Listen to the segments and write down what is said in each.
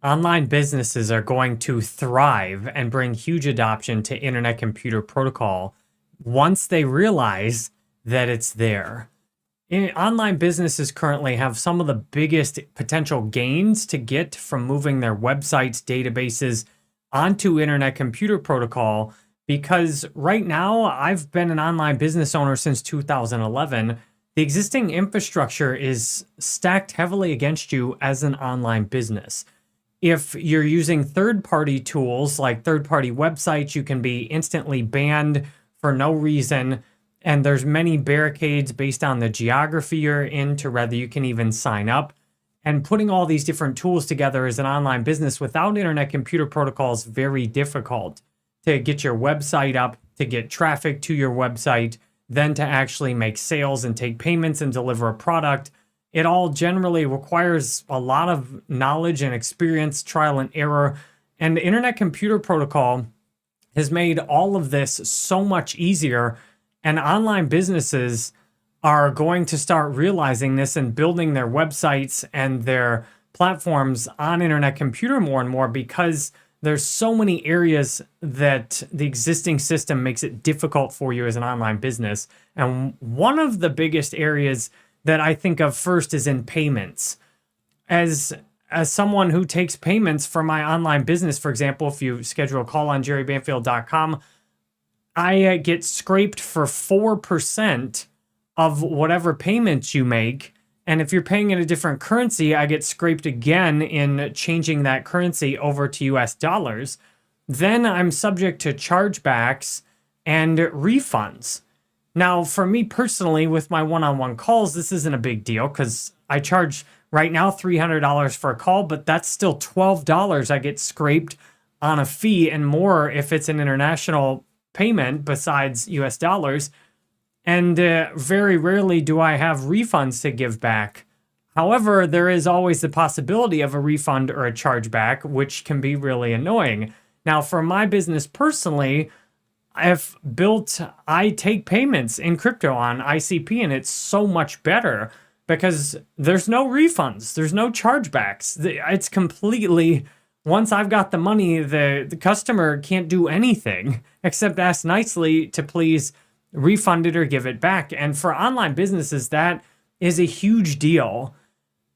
Online businesses are going to thrive and bring huge adoption to internet computer protocol once they realize that it's there. Online businesses currently have some of the biggest potential gains to get from moving their websites, databases onto internet computer protocol because right now I've been an online business owner since 2011. The existing infrastructure is stacked heavily against you as an online business. If you're using third-party tools like third-party websites, you can be instantly banned for no reason. And there's many barricades based on the geography you're in to whether you can even sign up. And putting all these different tools together as an online business without internet computer protocol is very difficult to get your website up, to get traffic to your website, then to actually make sales and take payments and deliver a product. It all generally requires a lot of knowledge and experience, trial and error. And the internet computer protocol has made all of this so much easier. And online businesses are going to start realizing this and building their websites and their platforms on internet computer more and more because there's so many areas that the existing system makes it difficult for you as an online business. And one of the biggest areas that I think of first is in payments. As someone who takes payments for my online business, for example, if you schedule a call on jerrybanfield.com, I get scraped for 4% of whatever payments you make. And if you're paying in a different currency, I get scraped again in changing that currency over to US dollars. Then I'm subject to chargebacks and refunds. Now, for me personally, with my one-on-one calls, this isn't a big deal because I charge right now $300 for a call, but that's still $12 I get scraped on a fee and more if it's an international payment besides US dollars. And very rarely do I have refunds to give back. However, there is always the possibility of a refund or a chargeback, which can be really annoying. Now, for my business personally, I take payments in crypto on ICP, and it's so much better because there's no refunds, there's no chargebacks. It's completely, once I've got the money, the customer can't do anything except ask nicely to please refund it or give it back. And for online businesses, that is a huge deal.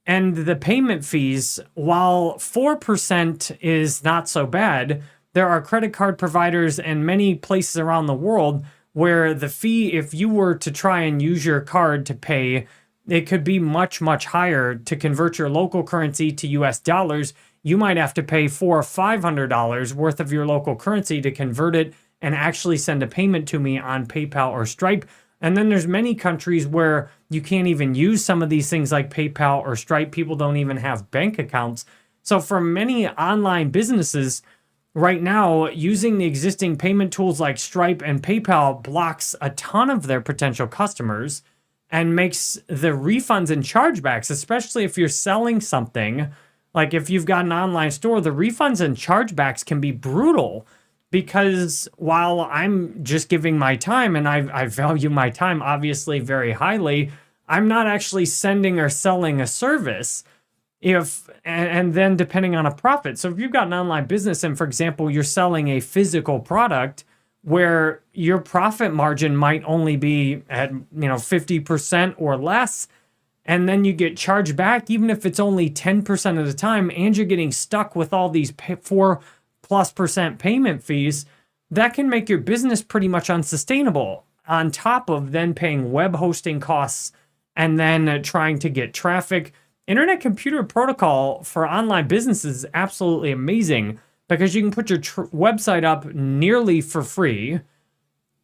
And the payment fees, while 4% is not so bad, there are credit card providers and many places around the world where the fee, if you were to try and use your card to pay, it could be much, much higher. To convert your local currency to US dollars, you might have to pay $400 or $500 worth of your local currency to convert it and actually send a payment to me on PayPal or Stripe. And then there's many countries where you can't even use some of these things like PayPal or Stripe. People don't even have bank accounts. So for many online businesses right now, using the existing payment tools like Stripe and PayPal blocks a ton of their potential customers and makes the refunds and chargebacks, especially if you're selling something, like if you've got an online store, the refunds and chargebacks can be brutal. Because while I'm just giving my time, and I value my time obviously very highly, I'm not actually sending or selling a service. And then depending on a profit. So if you've got an online business and, for example, you're selling a physical product where your profit margin might only be at 50% or less, and then you get charged back, even if it's only 10% of the time, and you're getting stuck with all these 4+% payment fees, that can make your business pretty much unsustainable, on top of then paying web hosting costs and then trying to get traffic. Internet computer protocol for online businesses is absolutely amazing because you can put your website up nearly for free.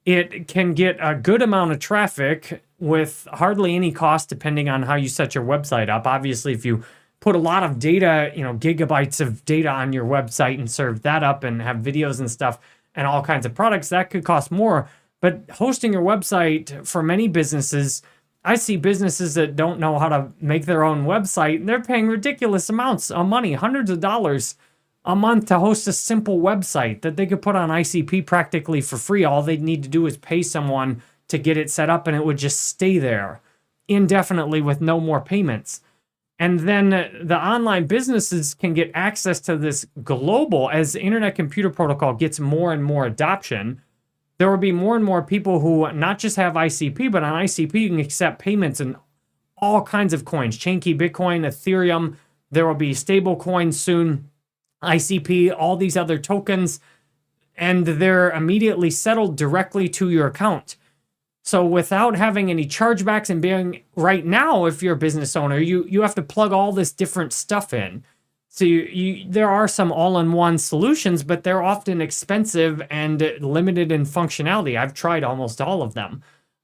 It can get a good amount of traffic with hardly any cost depending on how you set your website up. Obviously, if you put a lot of data, gigabytes of data on your website and serve that up and have videos and stuff and all kinds of products, that could cost more. But hosting your website for many businesses, I see businesses that don't know how to make their own website, and they're paying ridiculous amounts of money, hundreds of dollars a month to host a simple website that they could put on ICP practically for free. All they'd need to do is pay someone to get it set up, and it would just stay there indefinitely with no more payments. And then the online businesses can get access to this global, as the Internet Computer Protocol gets more and more adoption. There will be more and more people who not just have ICP, but on ICP you can accept payments in all kinds of coins, Chainkey, Bitcoin, Ethereum. There will be stable coins soon, ICP, all these other tokens, and they're immediately settled directly to your account. So without having any chargebacks and being right now, if you're a business owner, you have to plug all this different stuff in. So there are some all-in-one solutions, but they're often expensive and limited in functionality. I've tried almost all of them.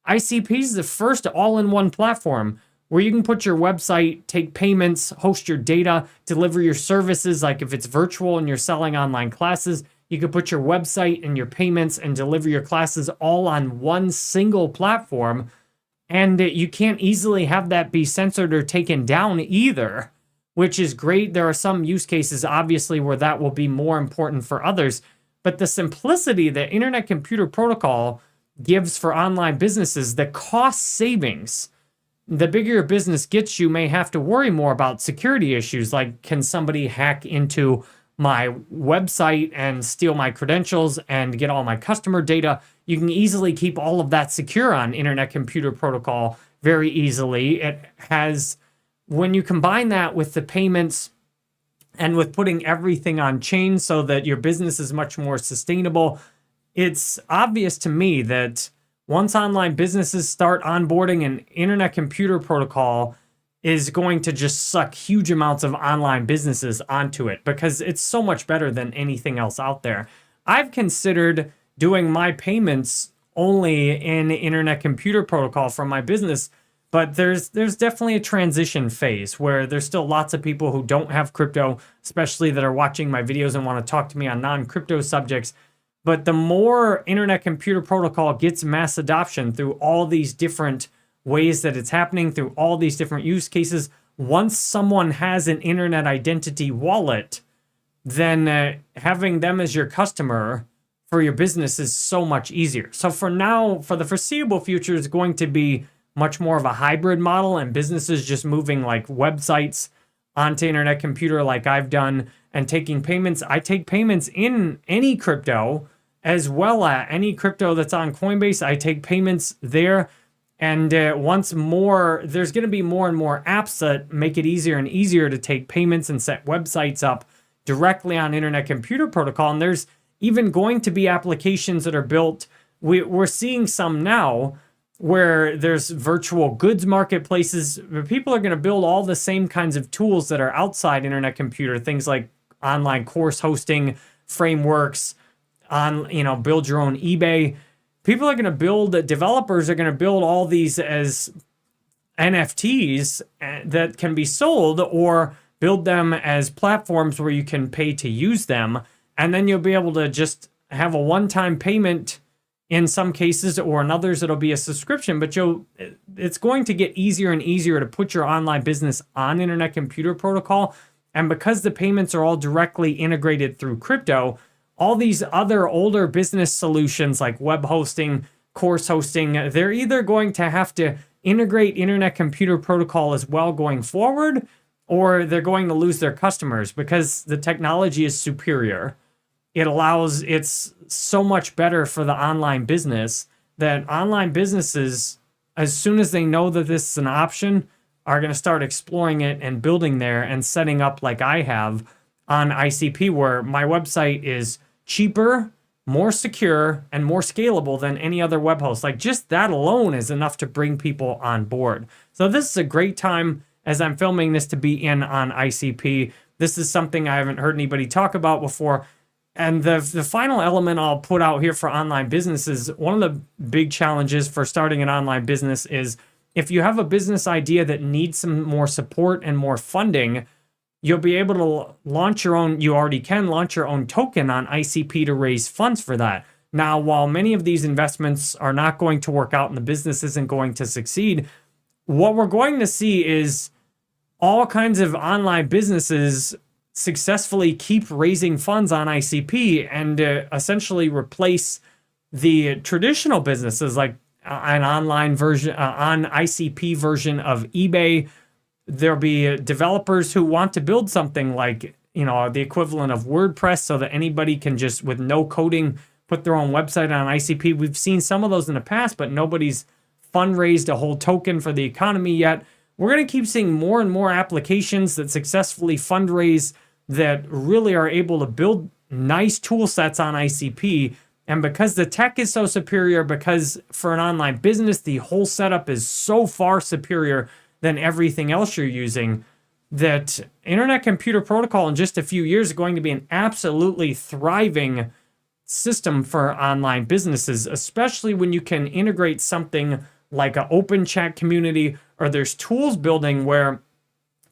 ICP is the first all-in-one platform where you can put your website, take payments, host your data, deliver your services. Like if it's virtual and you're selling online classes, you could put your website and your payments and deliver your classes all on one single platform. And you can't easily have that be censored or taken down either, which is great. There are some use cases, obviously, where that will be more important for others. But the simplicity that Internet Computer Protocol gives for online businesses, the cost savings, the bigger your business gets, you may have to worry more about security issues, like can somebody hack into my website and steal my credentials and get all my customer data. You can easily keep all of that secure on Internet Computer Protocol very easily. It has, when you combine that with the payments and with putting everything on chain so that your business is much more sustainable, it's obvious to me that once online businesses start onboarding an Internet Computer Protocol, is going to just suck huge amounts of online businesses onto it because it's so much better than anything else out there. I've considered doing my payments only in Internet Computer Protocol for my business, but there's definitely a transition phase where there's still lots of people who don't have crypto, especially that are watching my videos and want to talk to me on non-crypto subjects. But the more Internet Computer Protocol gets mass adoption through all these different ways that it's happening, through all these different use cases, once someone has an internet identity wallet, then having them as your customer for your business is so much easier. So for now, for the foreseeable future, it's going to be much more of a hybrid model, and businesses just moving like websites onto Internet Computer like I've done and taking payments. I take payments in any crypto as well as any crypto that's on Coinbase. I take payments there. And once more, there's going to be more and more apps that make it easier and easier to take payments and set websites up directly on Internet Computer Protocol. And there's even going to be applications that are built. We're seeing some now where there's virtual goods marketplaces. People are going to build all the same kinds of tools that are outside Internet Computer, things like online course hosting frameworks, build your own eBay. People are going to build, developers are going to build all these as NFTs that can be sold, or build them as platforms where you can pay to use them. And then you'll be able to just have a one-time payment in some cases, or in others it'll be a subscription. But it's going to get easier and easier to put your online business on Internet Computer Protocol. And because the payments are all directly integrated through crypto, all these other older business solutions like web hosting, course hosting, they're either going to have to integrate Internet Computer Protocol as well going forward, or they're going to lose their customers because the technology is superior. It's so much better for the online business that online businesses, as soon as they know that this is an option, are going to start exploring it and building there and setting up like I have on ICP, where my website is cheaper, more secure, and more scalable than any other web host. Like just that alone is enough to bring people on board. So this is a great time as I'm filming this to be in on ICP. This is something I haven't heard anybody talk about before. And the final element I'll put out here for online businesses, one of the big challenges for starting an online business is if you have a business idea that needs some more support and more funding, you'll be able to launch your own, you already can launch your own token on ICP to raise funds for that. Now, while many of these investments are not going to work out and the business isn't going to succeed, what we're going to see is all kinds of online businesses successfully keep raising funds on ICP and essentially replace the traditional businesses like an online version, on ICP version of eBay. There'll be developers who want to build something like, the equivalent of WordPress so that anybody can just, with no coding, put their own website on ICP. We've seen some of those in the past, but nobody's fundraised a whole token for the economy yet. We're going to keep seeing more and more applications that successfully fundraise, that really are able to build nice tool sets on ICP. And because the tech is so superior, because for an online business, the whole setup is so far superior than everything else you're using, that Internet Computer Protocol in just a few years is going to be an absolutely thriving system for online businesses, especially when you can integrate something like an open chat community, or there's tools building where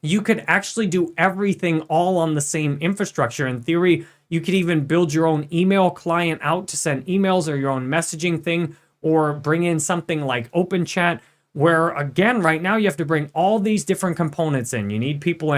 you could actually do everything all on the same infrastructure. In theory, you could even build your own email client out to send emails, or your own messaging thing, or bring in something like open chat, where again, right now you have to bring all these different components in. You need people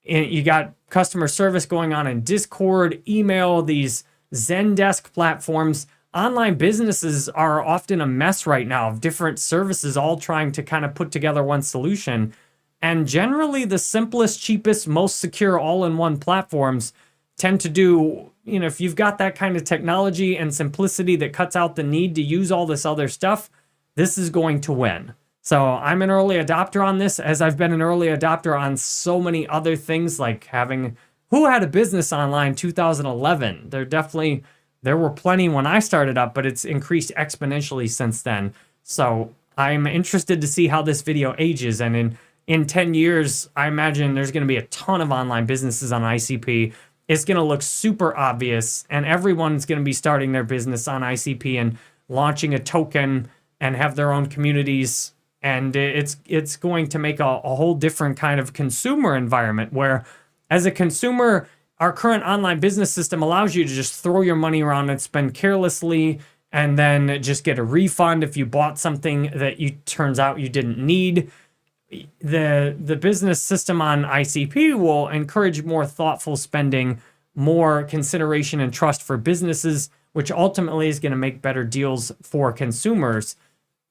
you got customer service going on in Discord, email, these Zendesk platforms. Online businesses are often a mess right now of different services all trying to kind of put together one solution. And generally the simplest, cheapest, most secure all-in-one platforms tend to do, if you've got that kind of technology and simplicity that cuts out the need to use all this other stuff, this is going to win. So I'm an early adopter on this, as I've been an early adopter on so many other things, like who had a business online 2011? There were plenty when I started up, but it's increased exponentially since then. So I'm interested to see how this video ages. And in 10 years, I imagine there's going to be a ton of online businesses on ICP. It's going to look super obvious, and everyone's going to be starting their business on ICP and launching a token and have their own communities. And it's going to make a whole different kind of consumer environment, where as a consumer, our current online business system allows you to just throw your money around and spend carelessly, and then just get a refund if you bought something that turns out you didn't need. The business system on ICP will encourage more thoughtful spending, more consideration and trust for businesses, which ultimately is going to make better deals for consumers.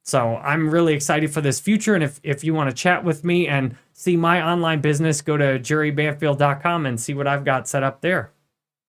So I'm really excited for this future. And if you want to chat with me and see my online business, go to jerrybanfield.com and see what I've got set up there.